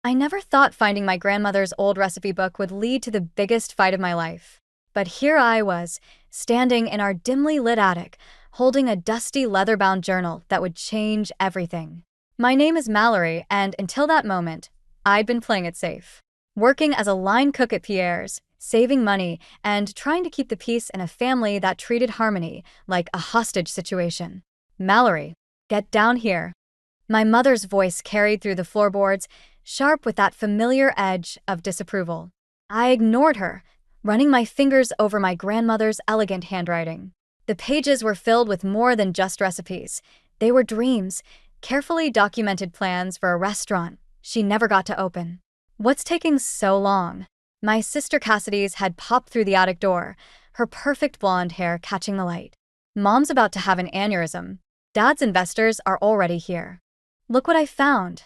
I never thought finding my grandmother's old recipe book would lead to the biggest fight of my life. But here I was, standing in our dimly lit attic, holding a dusty leather-bound journal that would change everything. My name is Mallory, and until that moment, I'd been playing it safe. Working as a line cook at Pierre's, saving money, and trying to keep the peace in a family that treated harmony like a hostage situation. Mallory, get down here. My mother's voice carried through the floorboards, sharp with that familiar edge of disapproval. I ignored her, running my fingers over my grandmother's elegant handwriting. The pages were filled with more than just recipes. They were dreams, carefully documented plans for a restaurant she never got to open. What's taking so long? My sister Cassidy's had popped through the attic door, her perfect blonde hair catching the light. Mom's about to have an aneurysm. Dad's investors are already here. Look what I found,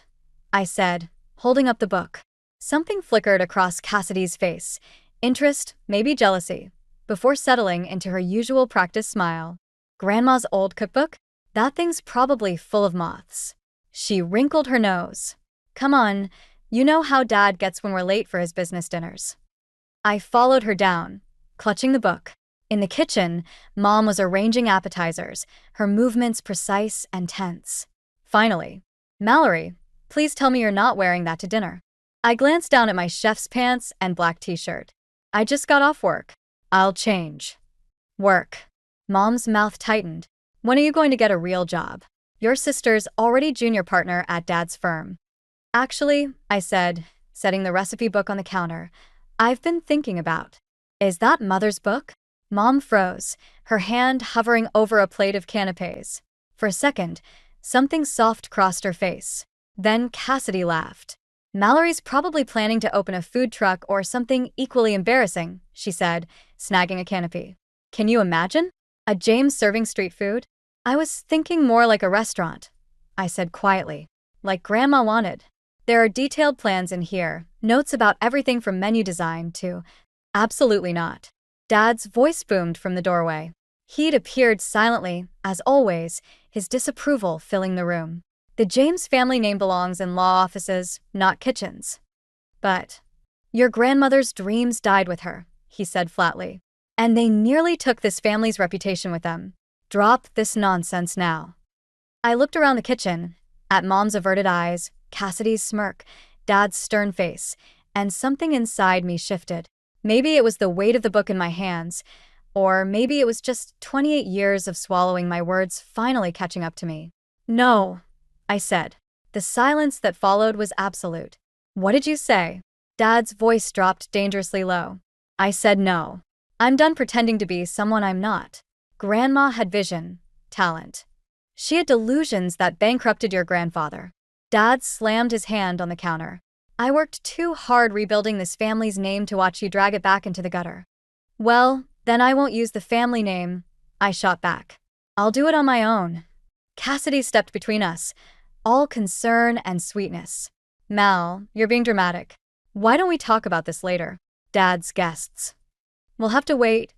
I said, holding up the book. Something flickered across Cassidy's face. Interest, maybe jealousy, before settling into her usual practice smile. Grandma's old cookbook? That thing's probably full of moths. She wrinkled her nose. Come on, you know how Dad gets when we're late for his business dinners. I followed her down, clutching the book. In the kitchen, Mom was arranging appetizers, her movements precise and tense. Finally, Mallory, please tell me you're not wearing that to dinner. I glanced down at my chef's pants and black t-shirt. I just got off work. I'll change. Work. Mom's mouth tightened. When are you going to get a real job? Your sister's already junior partner at Dad's firm. Actually, I said, setting the recipe book on the counter, I've been thinking about. Is that Mother's book? Mom froze, her hand hovering over a plate of canapes. For a second, something soft crossed her face. Then Cassidy laughed. Mallory's probably planning to open a food truck or something equally embarrassing, she said, snagging a canopy. Can you imagine? A James serving street food? I was thinking more like a restaurant, I said quietly, like Grandma wanted. There are detailed plans in here, notes about everything from menu design to… Absolutely not. Dad's voice boomed from the doorway. He'd appeared silently, as always, his disapproval filling the room. The James family name belongs in law offices, not kitchens. But your grandmother's dreams died with her, he said flatly. And they nearly took this family's reputation with them. Drop this nonsense now. I looked around the kitchen, at Mom's averted eyes, Cassidy's smirk, Dad's stern face, and something inside me shifted. Maybe it was the weight of the book in my hands, or maybe it was just 28 years of swallowing my words finally catching up to me. No, I said. The silence that followed was absolute. What did you say? Dad's voice dropped dangerously low. I said no. I'm done pretending to be someone I'm not. Grandma had vision, talent. She had delusions that bankrupted your grandfather. Dad slammed his hand on the counter. I worked too hard rebuilding this family's name to watch you drag it back into the gutter. Well, then I won't use the family name, I shot back. I'll do it on my own. Cassidy stepped between us, all concern and sweetness. Mal, you're being dramatic. Why don't we talk about this later? Dad's guests. We'll have to wait,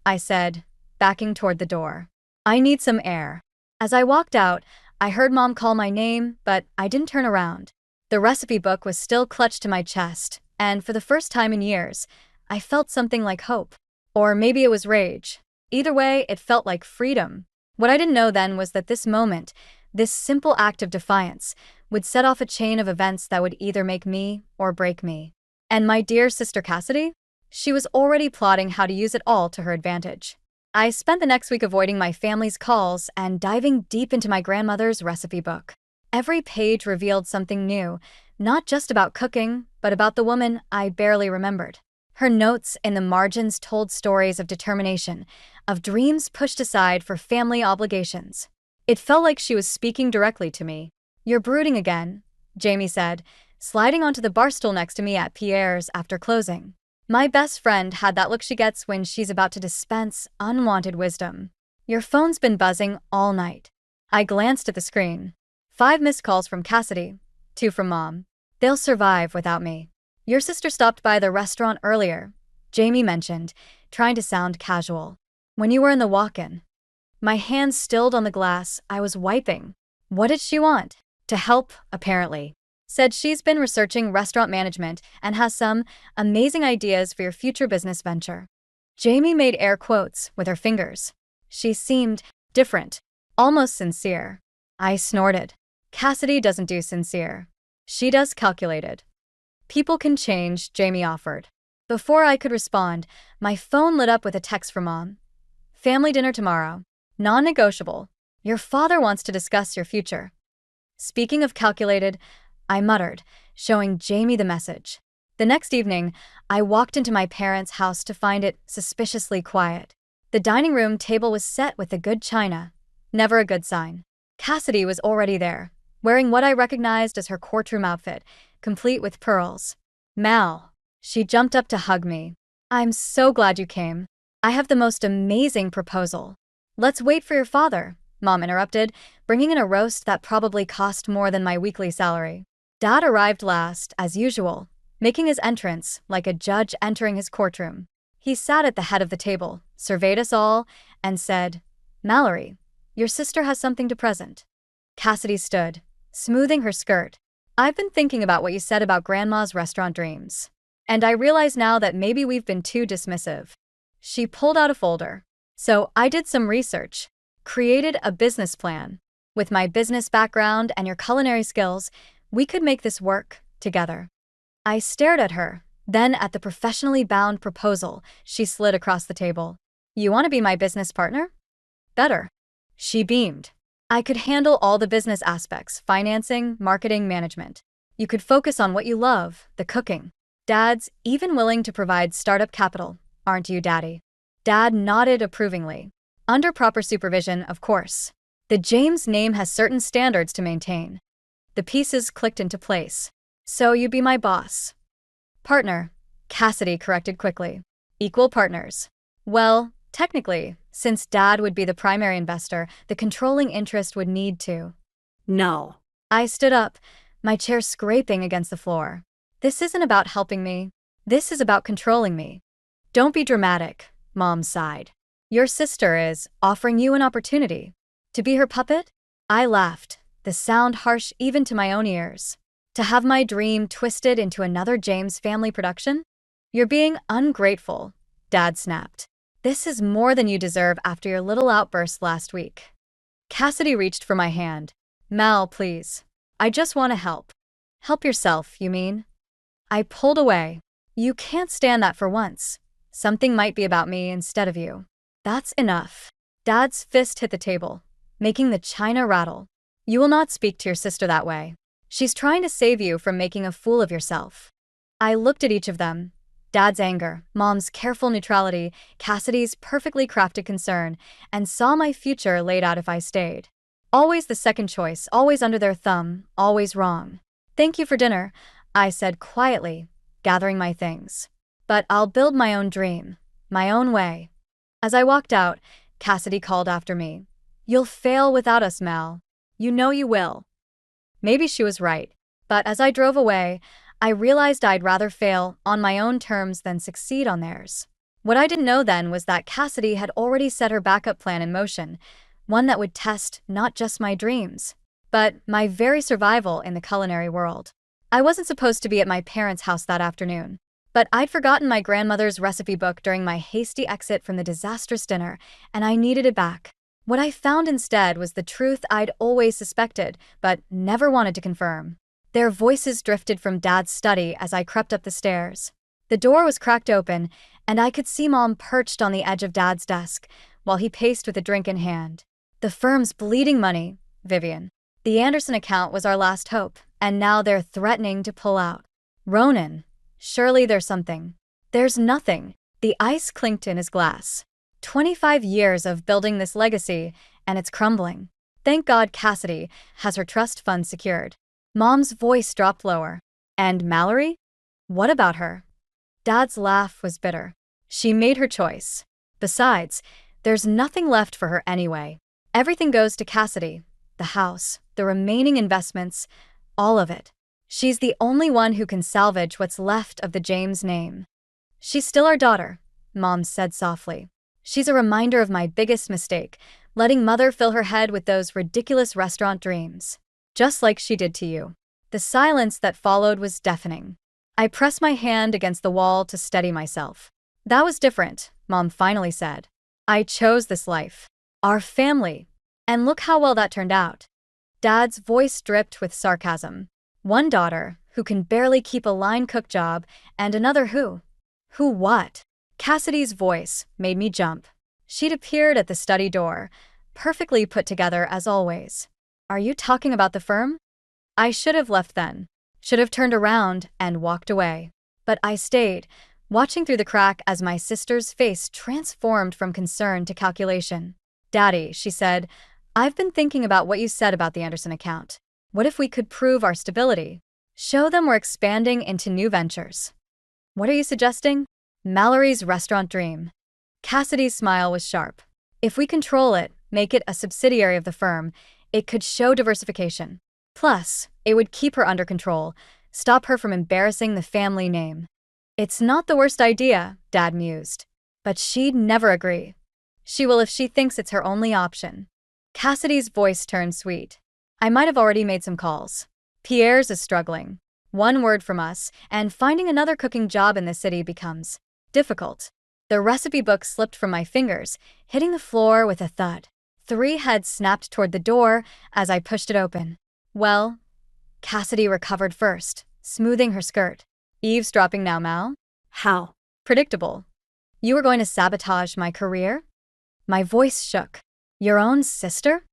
I said, backing toward the door. I need some air. As I walked out, I heard Mom call my name, but I didn't turn around. The recipe book was still clutched to my chest, and for the first time in years, I felt something like hope. Or maybe it was rage. Either way, it felt like freedom. What I didn't know then was that this moment, this simple act of defiance, would set off a chain of events that would either make me or break me. And my dear sister Cassidy? She was already plotting how to use it all to her advantage. I spent the next week avoiding my family's calls and diving deep into my grandmother's recipe book. Every page revealed something new, not just about cooking, but about the woman I barely remembered. Her notes in the margins told stories of determination, of dreams pushed aside for family obligations. It felt like she was speaking directly to me. You're brooding again, Jamie said, sliding onto the bar stool next to me at Pierre's after closing. My best friend had that look she gets when she's about to dispense unwanted wisdom. Your phone's been buzzing all night. I glanced at the screen. 5 missed calls from Cassidy, 2 from Mom. They'll survive without me. Your sister stopped by the restaurant earlier, Jamie mentioned, trying to sound casual. When you were in the walk-in. My hands stilled on the glass I was wiping. What did she want? To help, apparently. Said she's been researching restaurant management and has some amazing ideas for your future business venture. Jamie made air quotes with her fingers. She seemed different, almost sincere. I snorted. Cassidy doesn't do sincere. She does calculated. People can change, Jamie offered. Before I could respond, my phone lit up with a text from Mom. Family dinner tomorrow. Non-negotiable. Your father wants to discuss your future. Speaking of calculated, I muttered, showing Jamie the message. The next evening, I walked into my parents' house to find it suspiciously quiet. The dining room table was set with the good china. Never a good sign. Cassidy was already there, wearing what I recognized as her courtroom outfit, complete with pearls. Mal. She jumped up to hug me. I'm so glad you came. I have the most amazing proposal. Let's wait for your father, Mom interrupted, bringing in a roast that probably cost more than my weekly salary. Dad arrived last, as usual, making his entrance like a judge entering his courtroom. He sat at the head of the table, surveyed us all, and said, Mallory, your sister has something to present. Cassidy stood, smoothing her skirt. I've been thinking about what you said about Grandma's restaurant dreams. And I realize now that maybe we've been too dismissive. She pulled out a folder. So I did some research, created a business plan. With my business background and your culinary skills, we could make this work together. I stared at her, then at the professionally bound proposal she slid across the table. You want to be my business partner? Better. She beamed. I could handle all the business aspects, financing, marketing, management. You could focus on what you love, the cooking. Dad's even willing to provide startup capital, aren't you, Daddy? Dad nodded approvingly. Under proper supervision, of course. The James name has certain standards to maintain. The pieces clicked into place. So you'd be my boss. Partner, Cassidy corrected quickly. Equal partners. Well, technically, since Dad would be the primary investor, the controlling interest would need to. No. I stood up, my chair scraping against the floor. This isn't about helping me. This is about controlling me. Don't be dramatic, Mom sighed. Your sister is offering you an opportunity. To be her puppet? I laughed, the sound harsh even to my own ears. To have my dream twisted into another James family production? You're being ungrateful, Dad snapped. This is more than you deserve after your little outburst last week. Cassidy reached for my hand. Mal, please. I just want to help. Help yourself, you mean? I pulled away. You can't stand that for once. Something might be about me instead of you. That's enough. Dad's fist hit the table, making the china rattle. You will not speak to your sister that way. She's trying to save you from making a fool of yourself. I looked at each of them. Dad's anger, Mom's careful neutrality, Cassidy's perfectly crafted concern, and saw my future laid out if I stayed. Always the second choice, always under their thumb, always wrong. Thank you for dinner, I said quietly, gathering my things. But I'll build my own dream, my own way. As I walked out, Cassidy called after me. You'll fail without us, Mal. You know you will. Maybe she was right, but as I drove away, I realized I'd rather fail on my own terms than succeed on theirs. What I didn't know then was that Cassidy had already set her backup plan in motion, one that would test not just my dreams, but my very survival in the culinary world. I wasn't supposed to be at my parents' house that afternoon, but I'd forgotten my grandmother's recipe book during my hasty exit from the disastrous dinner, and I needed it back. What I found instead was the truth I'd always suspected, but never wanted to confirm. Their voices drifted from Dad's study as I crept up the stairs. The door was cracked open, and I could see Mom perched on the edge of Dad's desk, while he paced with a drink in hand. The firm's bleeding money, Vivian. The Anderson account was our last hope, and now they're threatening to pull out. Ronan, surely there's something. There's nothing. The ice clinked in his glass. 25 years of building this legacy, and it's crumbling. Thank God Cassidy has her trust fund secured. Mom's voice dropped lower. And Mallory? What about her? Dad's laugh was bitter. She made her choice. Besides, there's nothing left for her anyway. Everything goes to Cassidy. The house, the remaining investments, all of it. She's the only one who can salvage what's left of the James name. She's still our daughter, Mom said softly. She's a reminder of my biggest mistake, letting Mother fill her head with those ridiculous restaurant dreams. Just like she did to you. The silence that followed was deafening. I pressed my hand against the wall to steady myself. That was different, Mom finally said. I chose this life. Our family. And look how well that turned out. Dad's voice dripped with sarcasm. One daughter, who can barely keep a line-cook job, and another who? Who what? Cassidy's voice made me jump. She'd appeared at the study door, perfectly put together as always. Are you talking about the firm? I should have left then. Should have turned around and walked away. But I stayed, watching through the crack as my sister's face transformed from concern to calculation. Daddy, she said, I've been thinking about what you said about the Anderson account. What if we could prove our stability? Show them we're expanding into new ventures. What are you suggesting? Mallory's restaurant dream. Cassidy's smile was sharp. If we control it, make it a subsidiary of the firm, it could show diversification. Plus, it would keep her under control, stop her from embarrassing the family name. It's not the worst idea, Dad mused. But she'd never agree. She will if she thinks it's her only option. Cassidy's voice turned sweet. I might have already made some calls. Pierre's is struggling. One word from us, and finding another cooking job in the city becomes difficult. The recipe book slipped from my fingers, hitting the floor with a thud. 3 heads snapped toward the door as I pushed it open. Well, Cassidy recovered first, smoothing her skirt. Eavesdropping now, Mal? How? Predictable. You were going to sabotage my career? My voice shook. Your own sister?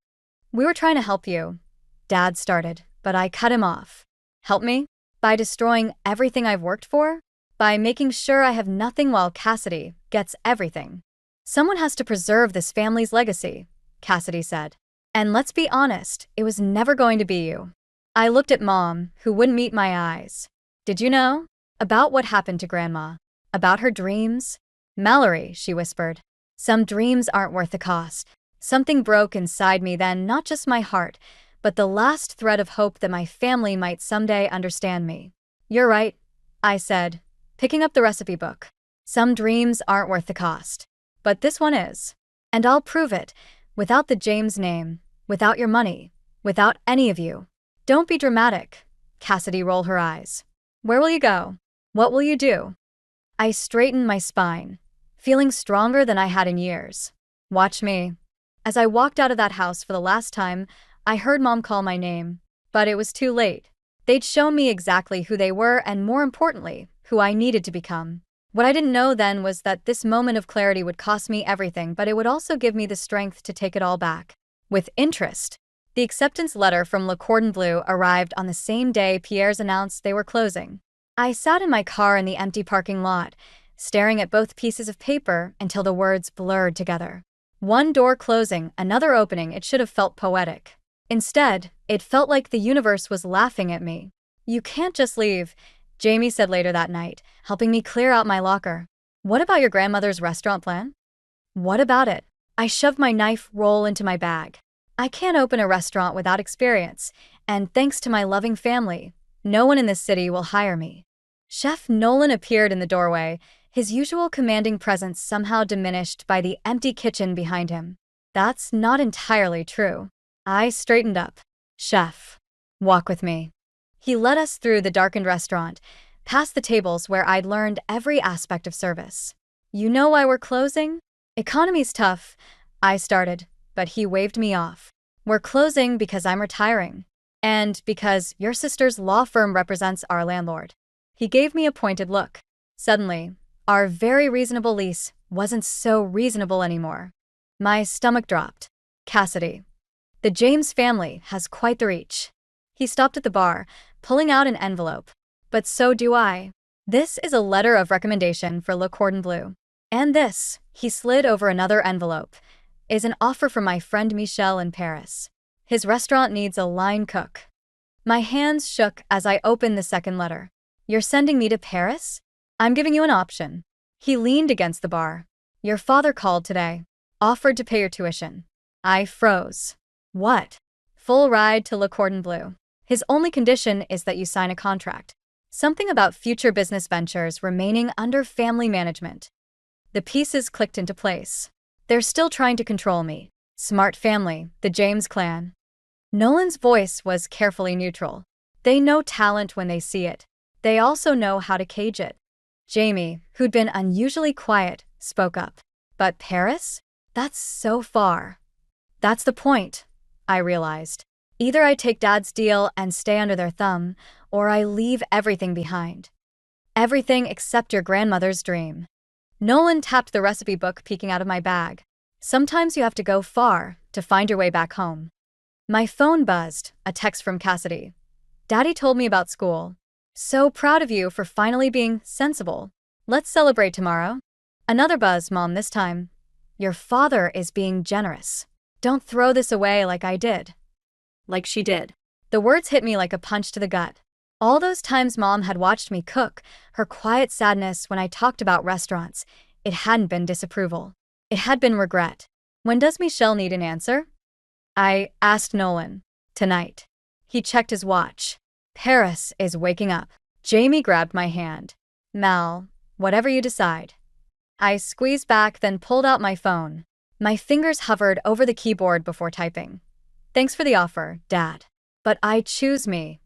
We were trying to help you. Dad started, but I cut him off. Help me? By destroying everything I've worked for? By making sure I have nothing while Cassidy gets everything. Someone has to preserve this family's legacy, Cassidy said. And let's be honest, it was never going to be you. I looked at Mom, who wouldn't meet my eyes. Did you know? About what happened to Grandma? About her dreams? Mallory, she whispered. Some dreams aren't worth the cost. Something broke inside me then, not just my heart, but the last thread of hope that my family might someday understand me. You're right, I said, picking up the recipe book. Some dreams aren't worth the cost. But this one is. And I'll prove it, without the James name, without your money, without any of you. Don't be dramatic. Cassidy rolled her eyes. Where will you go? What will you do? I straightened my spine, feeling stronger than I had in years. Watch me. As I walked out of that house for the last time, I heard Mom call my name, but it was too late. They'd shown me exactly who they were and, more importantly, who I needed to become. What I didn't know then was that this moment of clarity would cost me everything, but it would also give me the strength to take it all back. With interest. The acceptance letter from Le Cordon Bleu arrived on the same day Pierre's announced they were closing. I sat in my car in the empty parking lot, staring at both pieces of paper until the words blurred together. One door closing, another opening. It should have felt poetic. Instead, it felt like the universe was laughing at me. You can't just leave, Jamie said later that night, helping me clear out my locker. What about your grandmother's restaurant plan? What about it? I shoved my knife roll into my bag. I can't open a restaurant without experience, and thanks to my loving family, no one in this city will hire me. Chef Nolan appeared in the doorway, his usual commanding presence somehow diminished by the empty kitchen behind him. That's not entirely true. I straightened up. Chef, walk with me. He led us through the darkened restaurant, past the tables where I'd learned every aspect of service. You know why we're closing? Economy's tough, I started, but he waved me off. We're closing because I'm retiring. And because your sister's law firm represents our landlord. He gave me a pointed look. Suddenly, our very reasonable lease wasn't so reasonable anymore. My stomach dropped. Cassidy. The James family has quite the reach. He stopped at the bar, pulling out an envelope. But so do I. This is a letter of recommendation for Le Cordon Bleu. And this, he slid over another envelope, is an offer from my friend Michel in Paris. His restaurant needs a line cook. My hands shook as I opened the second letter. You're sending me to Paris? I'm giving you an option. He leaned against the bar. Your father called today. Offered to pay your tuition. I froze. What? Full ride to Le Cordon Bleu. His only condition is that you sign a contract. Something about future business ventures remaining under family management. The pieces clicked into place. They're still trying to control me. Smart family, the James clan. Nolan's voice was carefully neutral. They know talent when they see it. They also know how to cage it. Jamie, who'd been unusually quiet, spoke up. But Paris? That's so far. That's the point, I realized. Either I take Dad's deal and stay under their thumb, or I leave everything behind. Everything except your grandmother's dream. Nolan tapped the recipe book peeking out of my bag. Sometimes you have to go far to find your way back home. My phone buzzed, a text from Cassidy. Daddy told me about school. So proud of you for finally being sensible. Let's celebrate tomorrow. Another buzz, Mom, this time. Your father is being generous. Don't throw this away like I did. Like she did. The words hit me like a punch to the gut. All those times Mom had watched me cook, her quiet sadness when I talked about restaurants, it hadn't been disapproval. It had been regret. When does Michelle need an answer? I asked Nolan. Tonight. He checked his watch. Paris is waking up. Jamie grabbed my hand. Mal, whatever you decide. I squeezed back, then pulled out my phone. My fingers hovered over the keyboard before typing. Thanks for the offer, Dad. But I choose me.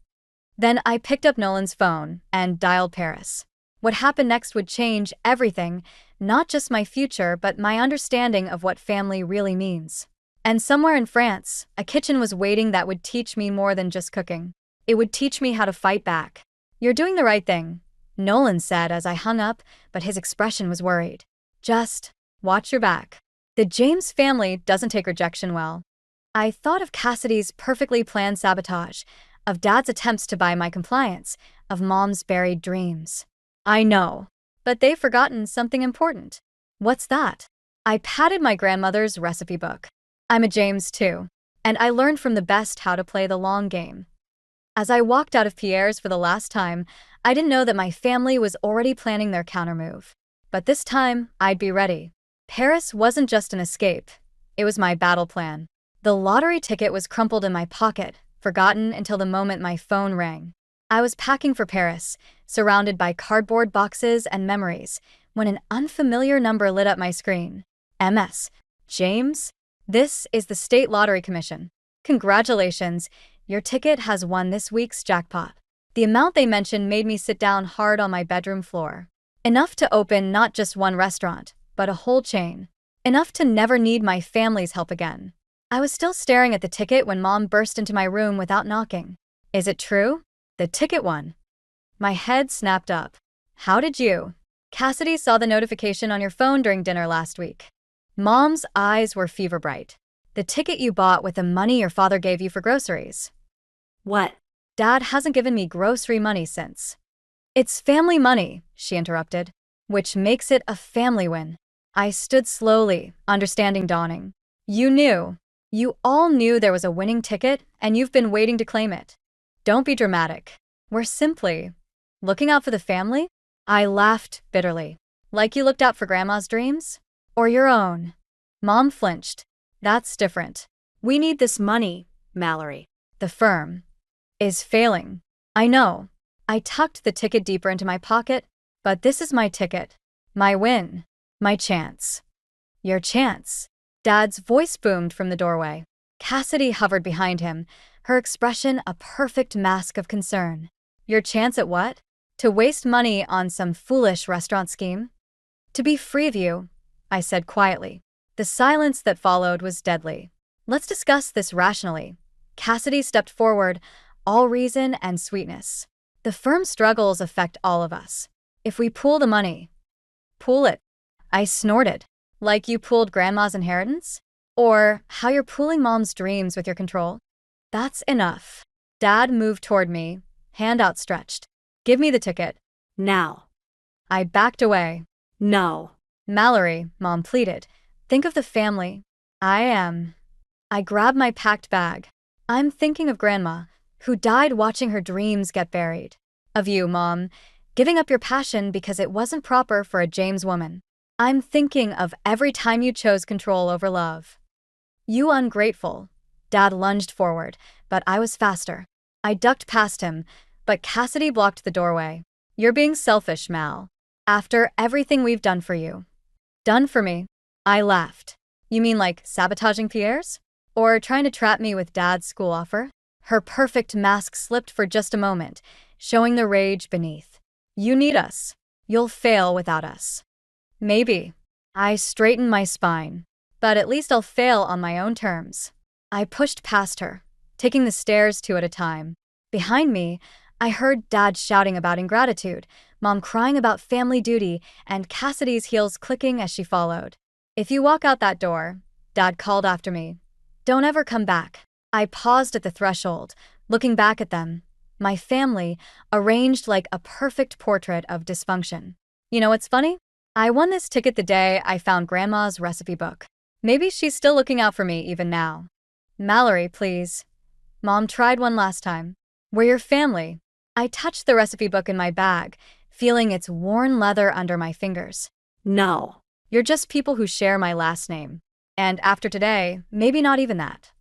Then I picked up Nolan's phone and dialed Paris. What happened next would change everything, not just my future, but my understanding of what family really means. And somewhere in France, a kitchen was waiting that would teach me more than just cooking. It would teach me how to fight back. You're doing the right thing, Nolan said as I hung up, but his expression was worried. Just watch your back. The James family doesn't take rejection well. I thought of Cassidy's perfectly planned sabotage, of Dad's attempts to buy my compliance, of Mom's buried dreams. I know, but they've forgotten something important. What's that? I patted my grandmother's recipe book. I'm a James too, and I learned from the best how to play the long game. As I walked out of Pierre's for the last time, I didn't know that my family was already planning their countermove. But this time, I'd be ready. Paris wasn't just an escape. It was my battle plan. The lottery ticket was crumpled in my pocket, forgotten until the moment my phone rang. I was packing for Paris, surrounded by cardboard boxes and memories, when an unfamiliar number lit up my screen. MS. James? This is the State Lottery Commission. Congratulations, your ticket has won this week's jackpot. The amount they mentioned made me sit down hard on my bedroom floor. Enough to open not just one restaurant, but a whole chain. Enough to never need my family's help again. I was still staring at the ticket when Mom burst into my room without knocking. Is it true? The ticket won. My head snapped up. How did you? Cassidy saw the notification on your phone during dinner last week. Mom's eyes were fever bright. The ticket you bought with the money your father gave you for groceries. What? Dad hasn't given me grocery money since. It's family money, she interrupted, which makes it a family win. I stood slowly, understanding dawning. You knew. You all knew there was a winning ticket, and you've been waiting to claim it. Don't be dramatic. We're simply looking out for the family? I laughed bitterly. Like you looked out for Grandma's dreams? Or your own? Mom flinched. That's different. We need this money, Mallory. The firm is failing. I know. I tucked the ticket deeper into my pocket, but this is my ticket. My win. My chance. Your chance. Dad's voice boomed from the doorway. Cassidy hovered behind him, her expression a perfect mask of concern. Your chance at what? To waste money on some foolish restaurant scheme? To be free of you, I said quietly. The silence that followed was deadly. Let's discuss this rationally. Cassidy stepped forward, all reason and sweetness. The firm's struggles affect all of us. If we pool the money, pool it. I snorted. Like you pooled Grandma's inheritance? Or how you're pooling Mom's dreams with your control? That's enough. Dad moved toward me, hand outstretched. Give me the ticket. Now. I backed away. No. Mallory, Mom pleaded. Think of the family. I grabbed my packed bag. I'm thinking of Grandma, who died watching her dreams get buried. Of you, Mom, giving up your passion because it wasn't proper for a James woman. I'm thinking of every time you chose control over love. You ungrateful. Dad lunged forward, but I was faster. I ducked past him, but Cassidy blocked the doorway. You're being selfish, Mal. After everything we've done for you. Done for me? I laughed. You mean like sabotaging Pierre's? Or trying to trap me with Dad's school offer? Her perfect mask slipped for just a moment, showing the rage beneath. You need us. You'll fail without us. Maybe. I straightened my spine. But at least I'll fail on my own terms. I pushed past her, taking the stairs two at a time. Behind me, I heard Dad shouting about ingratitude, Mom crying about family duty, and Cassidy's heels clicking as she followed. If you walk out that door, Dad called after me, don't ever come back. I paused at the threshold, looking back at them. My family, arranged like a perfect portrait of dysfunction. You know what's funny? I won this ticket the day I found Grandma's recipe book. Maybe she's still looking out for me even now. Mallory, please. Mom tried one last time. We're your family. I touched the recipe book in my bag, feeling its worn leather under my fingers. No. You're just people who share my last name. And after today, maybe not even that.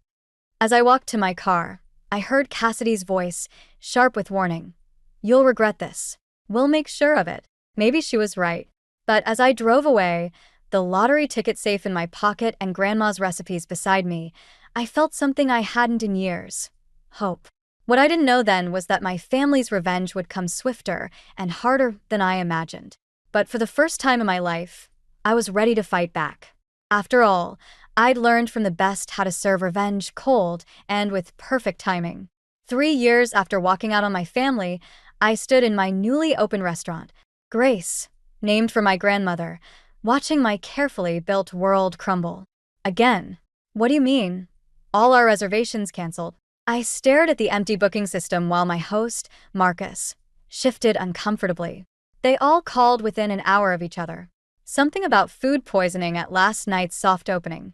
As I walked to my car, I heard Cassidy's voice, sharp with warning. You'll regret this. We'll make sure of it. Maybe she was right. But as I drove away, the lottery ticket safe in my pocket and Grandma's recipes beside me, I felt something I hadn't in years. Hope. What I didn't know then was that my family's revenge would come swifter and harder than I imagined. But for the first time in my life, I was ready to fight back. After all, I'd learned from the best how to serve revenge cold and with perfect timing. 3 years after walking out on my family, I stood in my newly opened restaurant, Grace, named for my grandmother, watching my carefully built world crumble. Again. What do you mean? All our reservations canceled. I stared at the empty booking system while my host, Marcus, shifted uncomfortably. They all called within an hour of each other. Something about food poisoning at last night's soft opening.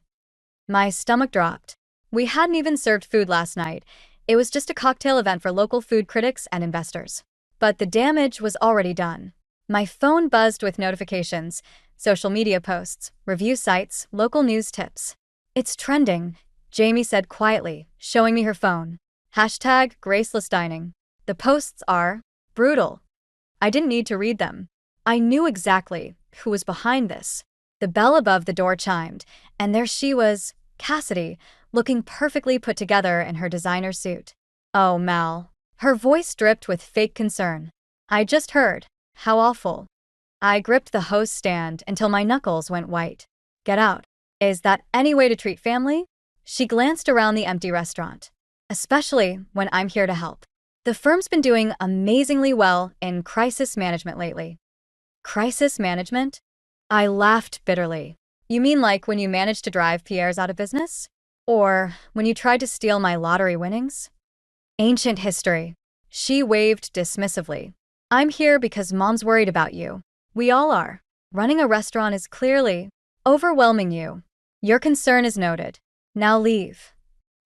My stomach dropped. We hadn't even served food last night. It was just a cocktail event for local food critics and investors. But the damage was already done. My phone buzzed with notifications, social media posts, review sites, local news tips. It's trending, Jamie said quietly, showing me her phone. Hashtag Graceless Dining. The posts are brutal. I didn't need to read them. I knew exactly who was behind this. The bell above the door chimed, and there she was, Cassidy, looking perfectly put together in her designer suit. Oh, Mal. Her voice dripped with fake concern. I just heard. How awful. I gripped the host stand until my knuckles went white. Get out. Is that any way to treat family? She glanced around the empty restaurant. Especially when I'm here to help. The firm's been doing amazingly well in crisis management lately. Crisis management? I laughed bitterly. You mean like when you managed to drive Pierre's out of business? Or when you tried to steal my lottery winnings? Ancient history. She waved dismissively. I'm here because Mom's worried about you. We all are. Running a restaurant is clearly overwhelming you. Your concern is noted. Now leave.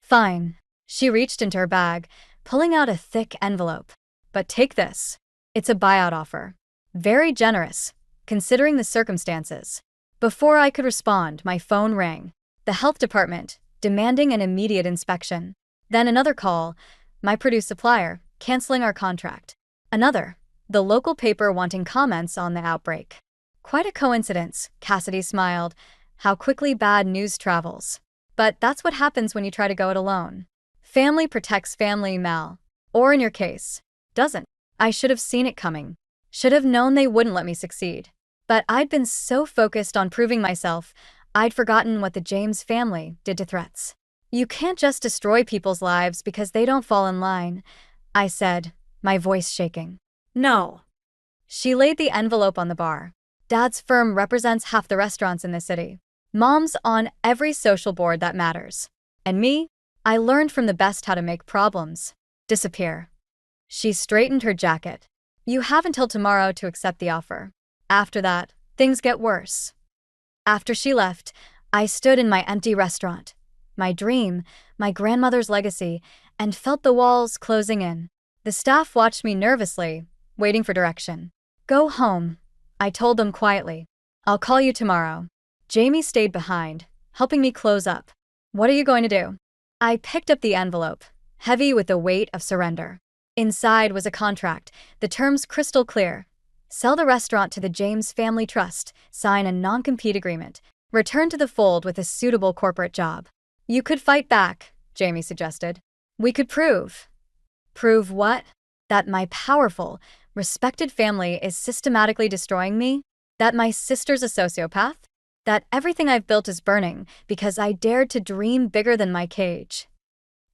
Fine. She reached into her bag, pulling out a thick envelope. But take this. It's a buyout offer. Very generous, considering the circumstances. Before I could respond, my phone rang. The health department, demanding an immediate inspection. Then another call, my produce supplier, canceling our contract. Another, the local paper wanting comments on the outbreak. Quite a coincidence, Cassidy smiled. How quickly bad news travels. But that's what happens when you try to go it alone. Family protects family, Mal. Or in your case, doesn't. I should have seen it coming. Should have known they wouldn't let me succeed. But I'd been so focused on proving myself, I'd forgotten what the James family did to threats. You can't just destroy people's lives because they don't fall in line, I said, my voice shaking. No. She laid the envelope on the bar. Dad's firm represents half the restaurants in the city. Mom's on every social board that matters. And me? I learned from the best how to make problems disappear. She straightened her jacket. You have until tomorrow to accept the offer. After that, things get worse. After she left, I stood in my empty restaurant. My dream, my grandmother's legacy, and felt the walls closing in. The staff watched me nervously, waiting for direction. Go home, I told them quietly. I'll call you tomorrow. Jamie stayed behind, helping me close up. What are you going to do? I picked up the envelope, heavy with the weight of surrender. Inside was a contract, the terms crystal clear. Sell the restaurant to the James Family Trust, sign a non-compete agreement, return to the fold with a suitable corporate job. You could fight back, Jamie suggested. We could prove. Prove what? That my powerful, respected family is systematically destroying me? That my sister's a sociopath? That everything I've built is burning because I dared to dream bigger than my cage?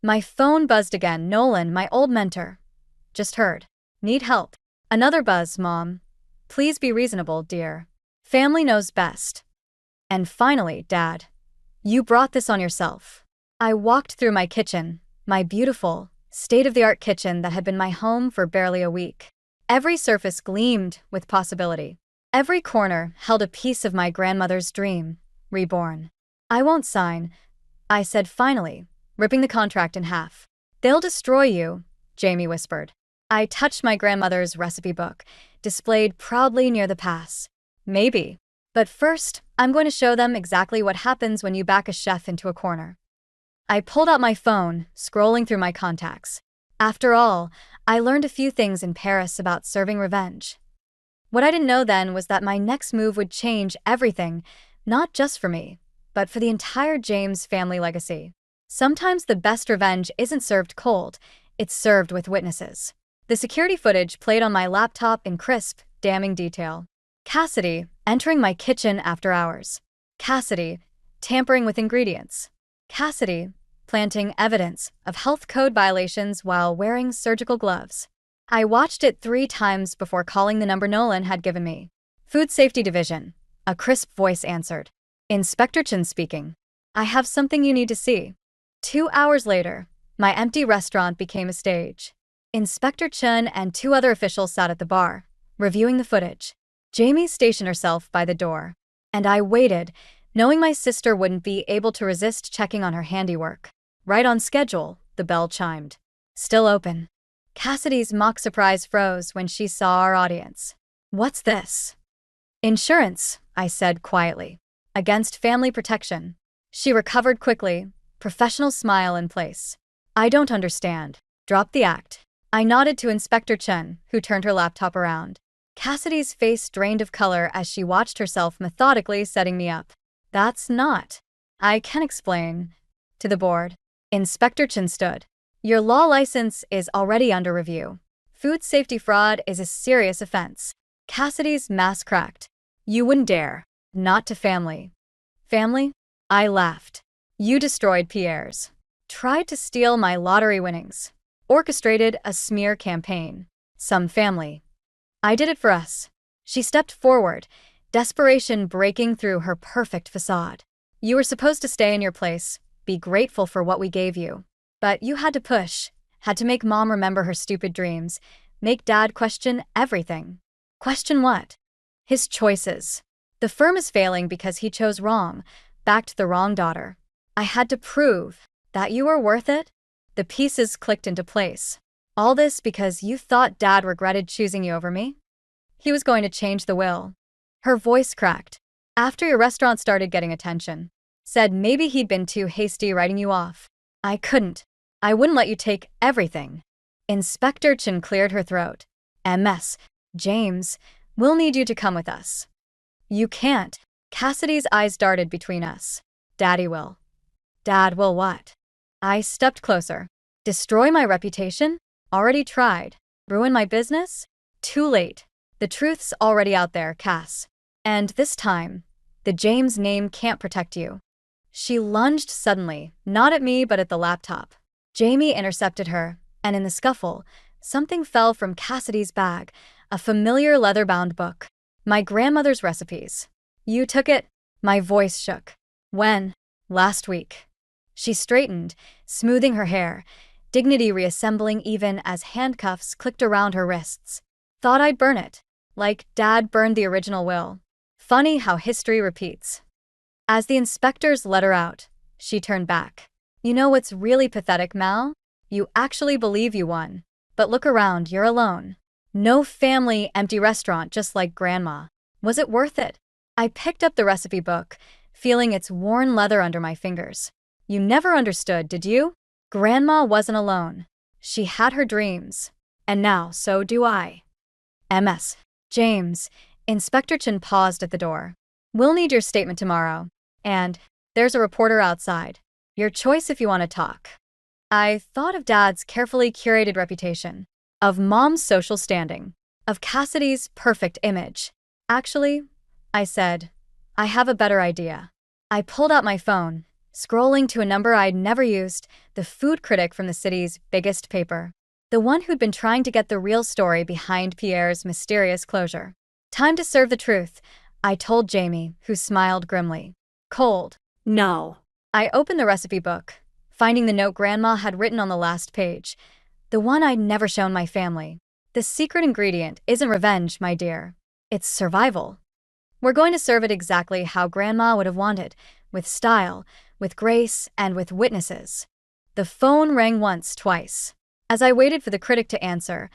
My phone buzzed again. Nolan, my old mentor. Just heard. Need help. Another buzz, Mom. Please be reasonable, dear. Family knows best. And finally, Dad. You brought this on yourself. I walked through my kitchen, my beautiful, state-of-the-art kitchen that had been my home for barely a week. Every surface gleamed with possibility. Every corner held a piece of my grandmother's dream, reborn. I won't sign, I said finally, ripping the contract in half. They'll destroy you, Jamie whispered. I touched my grandmother's recipe book, displayed proudly near the pass. Maybe. But first, I'm going to show them exactly what happens when you back a chef into a corner. I pulled out my phone, scrolling through my contacts. After all, I learned a few things in Paris about serving revenge. What I didn't know then was that my next move would change everything, not just for me, but for the entire James family legacy. Sometimes the best revenge isn't served cold, it's served with witnesses. The security footage played on my laptop in crisp, damning detail. Cassidy entering my kitchen after hours. Cassidy tampering with ingredients. Cassidy planting evidence of health code violations while wearing surgical gloves. I watched it 3 times before calling the number Nolan had given me. Food Safety Division. A crisp voice answered. Inspector Chen speaking. I have something you need to see. 2 hours later, my empty restaurant became a stage. Inspector Chen and 2 other officials sat at the bar, reviewing the footage. Jamie stationed herself by the door. And I waited, knowing my sister wouldn't be able to resist checking on her handiwork. Right on schedule, the bell chimed. Still open. Cassidy's mock surprise froze when she saw our audience. What's this? Insurance, I said quietly. Against family protection. She recovered quickly, professional smile in place. I don't understand. Drop the act. I nodded to Inspector Chen, who turned her laptop around. Cassidy's face drained of color as she watched herself methodically setting me up. That's not. I can explain. To the board. Inspector Chen stood. Your law license is already under review. Food safety fraud is a serious offense. Cassidy's mask cracked. You wouldn't dare. Not to family. Family? I laughed. You destroyed Pierre's. Tried to steal my lottery winnings. Orchestrated a smear campaign. Some family. I did it for us. She stepped forward, desperation breaking through her perfect facade. You were supposed to stay in your place, be grateful for what we gave you. But you had to push, had to make Mom remember her stupid dreams, make Dad question everything. Question what? His choices. The firm is failing because he chose wrong, backed the wrong daughter. I had to prove that you were worth it. The pieces clicked into place. All this because you thought Dad regretted choosing you over me? He was going to change the will. Her voice cracked. After your restaurant started getting attention. Said maybe he'd been too hasty writing you off. I couldn't. I wouldn't let you take everything. Inspector Chen cleared her throat. MS, James, we'll need you to come with us. You can't. Cassidy's eyes darted between us. Daddy will. Dad will what? I stepped closer. Destroy my reputation? Already tried. Ruin my business? Too late. The truth's already out there, Cass. And this time, the James name can't protect you. She lunged suddenly, not at me but at the laptop. Jamie intercepted her, and in the scuffle, something fell from Cassidy's bag, a familiar leather-bound book. My grandmother's recipes. You took it? My voice shook. When? Last week. She straightened, smoothing her hair, dignity reassembling even as handcuffs clicked around her wrists. Thought I'd burn it, like Dad burned the original will. Funny how history repeats. As the inspectors let her out, she turned back. You know what's really pathetic, Mal? You actually believe you won. But look around, you're alone. No family, empty restaurant just like Grandma. Was it worth it? I picked up the recipe book, feeling its worn leather under my fingers. You never understood, did you? Grandma wasn't alone. She had her dreams. And now, so do I. MS. James. Inspector Chen paused at the door. We'll need your statement tomorrow. And there's a reporter outside. Your choice if you want to talk. I thought of Dad's carefully curated reputation, of Mom's social standing, of Cassidy's perfect image. Actually, I said, I have a better idea. I pulled out my phone, scrolling to a number I'd never used, the food critic from the city's biggest paper. The one who'd been trying to get the real story behind Pierre's mysterious closure. Time to serve the truth, I told Jamie, who smiled grimly. Cold. No. I opened the recipe book, finding the note Grandma had written on the last page, the one I'd never shown my family. The secret ingredient isn't revenge, my dear. It's survival. We're going to serve it exactly how Grandma would have wanted, with style, with grace, and with witnesses. The phone rang once, twice. As I waited for the critic to answer,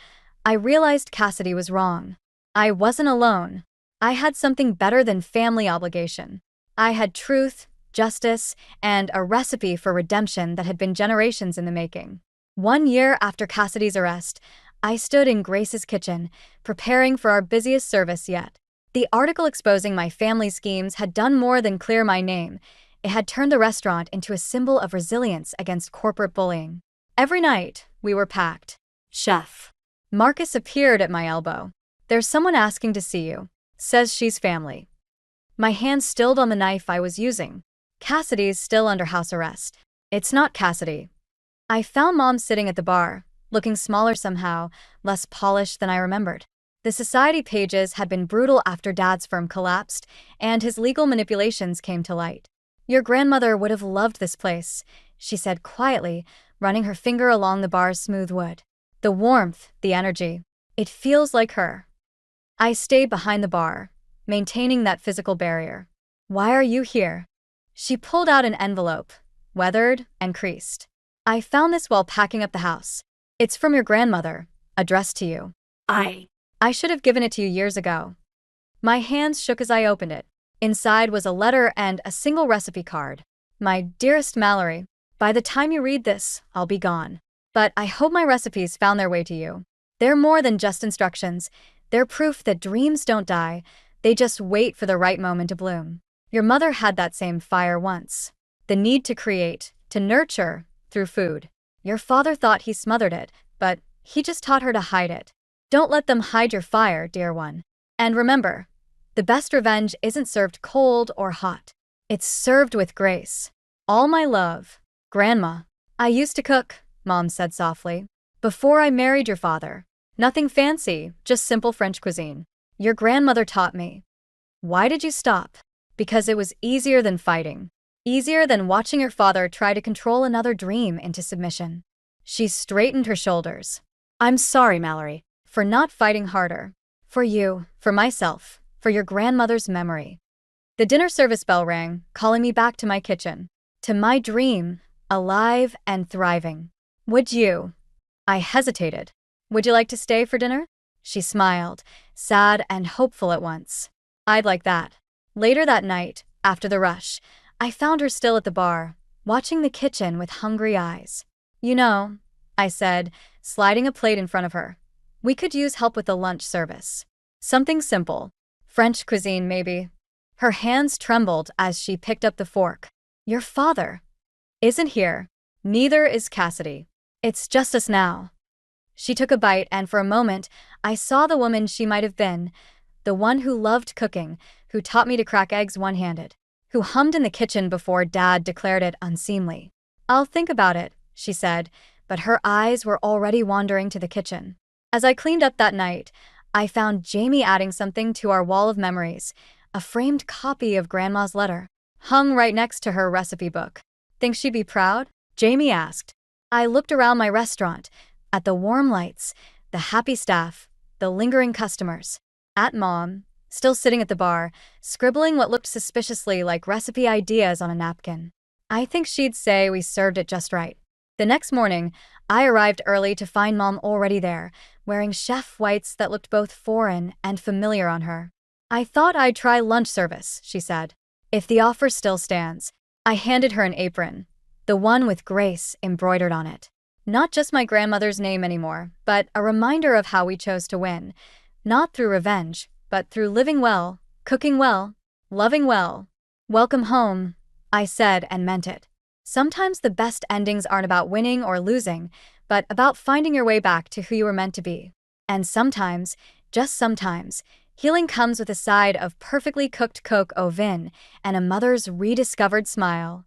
I realized Cassidy was wrong. I wasn't alone. I had something better than family obligation. I had truth, justice, and a recipe for redemption that had been generations in the making. 1 year after Cassidy's arrest, I stood in Grace's kitchen, preparing for our busiest service yet. The article exposing my family schemes had done more than clear my name. It had turned the restaurant into a symbol of resilience against corporate bullying. Every night, we were packed. Chef. Marcus appeared at my elbow. There's someone asking to see you. Says she's family. My hand stilled on the knife I was using. Cassidy's still under house arrest. It's not Cassidy. I found Mom sitting at the bar, looking smaller somehow, less polished than I remembered. The society pages had been brutal after Dad's firm collapsed, and his legal manipulations came to light. Your grandmother would have loved this place, she said quietly, running her finger along the bar's smooth wood. The warmth, the energy. It feels like her. I stayed behind the bar, maintaining that physical barrier. Why are you here? She pulled out an envelope, weathered and creased. I found this while packing up the house. It's from your grandmother, addressed to you. I should have given it to you years ago. My hands shook as I opened it. Inside was a letter and a single recipe card. My dearest Mallory, by the time you read this, I'll be gone. But I hope my recipes found their way to you. They're more than just instructions. They're proof that dreams don't die. They just wait for the right moment to bloom. Your mother had that same fire once. The need to create, to nurture, through food. Your father thought he smothered it, but he just taught her to hide it. Don't let them hide your fire, dear one. And remember, the best revenge isn't served cold or hot. It's served with grace. All my love, Grandma. I used to cook, Mom said softly, before I married your father. Nothing fancy, just simple French cuisine. Your grandmother taught me. Why did you stop? Because it was easier than fighting. Easier than watching your father try to control another dream into submission. She straightened her shoulders. I'm sorry, Mallory, for not fighting harder. For you, for myself, for your grandmother's memory. The dinner service bell rang, calling me back to my kitchen. To my dream, alive and thriving. Would you? I hesitated. Would you like to stay for dinner? She smiled, sad and hopeful at once. I'd like that. Later that night, after the rush, I found her still at the bar, watching the kitchen with hungry eyes. You know, I said, sliding a plate in front of her. We could use help with the lunch service. Something simple. French cuisine, maybe. Her hands trembled as she picked up the fork. Your father isn't here. Neither is Cassidy. It's just us now. She took a bite, and for a moment, I saw the woman she might have been, the one who loved cooking, who taught me to crack eggs one-handed, who hummed in the kitchen before Dad declared it unseemly. I'll think about it, she said, but her eyes were already wandering to the kitchen. As I cleaned up that night, I found Jamie adding something to our wall of memories, a framed copy of Grandma's letter, hung right next to her recipe book. Think she'd be proud? Jamie asked. I looked around my restaurant, at the warm lights, the happy staff, the lingering customers, at Mom, still sitting at the bar, scribbling what looked suspiciously like recipe ideas on a napkin. I think she'd say we served it just right. The next morning, I arrived early to find Mom already there, wearing chef whites that looked both foreign and familiar on her. I thought I'd try lunch service, she said. If the offer still stands. I handed her an apron, the one with Grace embroidered on it. Not just my grandmother's name anymore, but a reminder of how we chose to win. Not through revenge, but through living well, cooking well, loving well. Welcome home, I said and meant it. Sometimes the best endings aren't about winning or losing, but about finding your way back to who you were meant to be. And sometimes, just sometimes, healing comes with a side of perfectly cooked coq au vin and a mother's rediscovered smile.